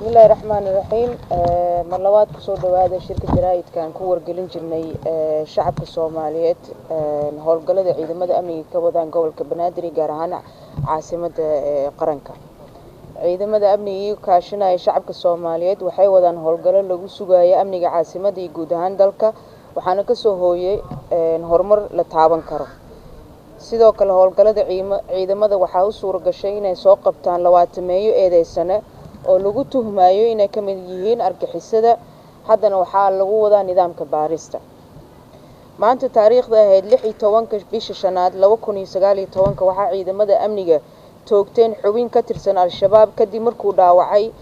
bismillahi raxmaani raxiim mar labaad kusoo dhawaada shirka jaraa'idkan ku wargelin jirnay shacabka Soomaaliyeed howlgallada ciidamada amniga ka wadaan gobolka Banaadir gaar ahaan caasimadda qaranka. Ciidamada amniga kaashanaya shacabka Soomaaliyeed waxay wadaan howlgallo lagu sugayo amniga caasimadda iyo guud ahaan dalka, waxaana ka soo hooyay horumar la taaban karo. sidoo kale howlgallada ciidamada waxaa u suura gashay inay soo qabtaan 20 meeyo eedeysane oo lagu tuhmayo inay ka mid yihiin argixisada. haddana waxaa lagu wadaa nidaamka baarista. maanta taariikhda ahayd 16 bisha shanaad 2019 waxaa ciidamada amniga toogteen xubin ka tirsan al-shabaab kadib markuu dhaawacay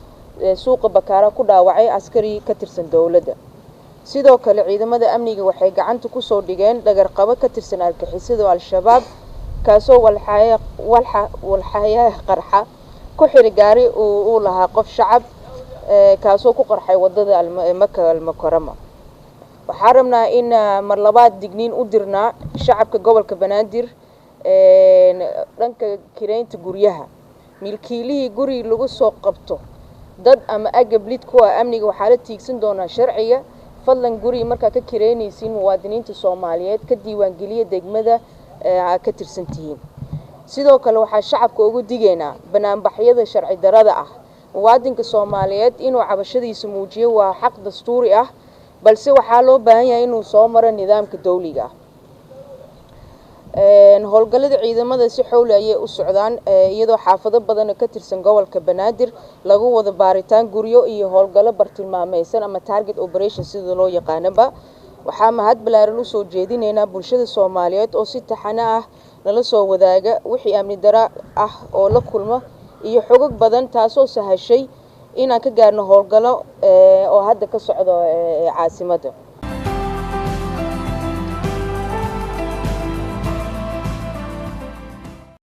suuqa Bakaara ku dhaawacay askari ka tirsan dawladda. sidoo kale ciidamada amniga waxay gacanta ku soo dhigeen dhagar qabo ka tirsan argixisada al-shabaab kaasoo walxayaa qarxa ku xiri gaari uu lahaa qof shacab kaasoo ku qarxay wadada Maka al-Mukarrama. waxaan rabnaa in mar labaad digniin u dirnaa shacabka gobolka Banaadir dhanka kireynta guryaha. milkiilihii guri lagu soo qabto dad ama agab lid ku ah amniga waxaa la tiigsan doonaa sharciga. fadlan guri markaa ka kireynaysiin muwaadiniinta Soomaaliyeed ka diiwaan geliya degmada ka tirsantihiin. sidoo kale waxaa shacabka ugu digaynaa banaanbaxyada sharci darrada ah. muwaadinka Soomaaliyeed inuu cabashadiisa muujiyo waa xaq dastuuri ah, balse waxaa loo baahan yahay inuu soo maro nidaamka dawliga ah. howlgallada ciidamada si xowli ayay u socdaan iyadoo xaafado badan ka tirsan gobolka Banaadir lagu wada baaritaan guryo iyo howlgallo bartilmaameysan ama target operation sida loo yaqaanaba. waxaa mahad balaaran u soo jeedinaynaa bulshada Soomaaliyeed oo si taxane ah nala soo wadaaga wixii amni darro ah oo la kulmo iyo xogag badan taasoo sahashay inaan ka gaarno howlgallo oo hadda ka socdo caasimadda.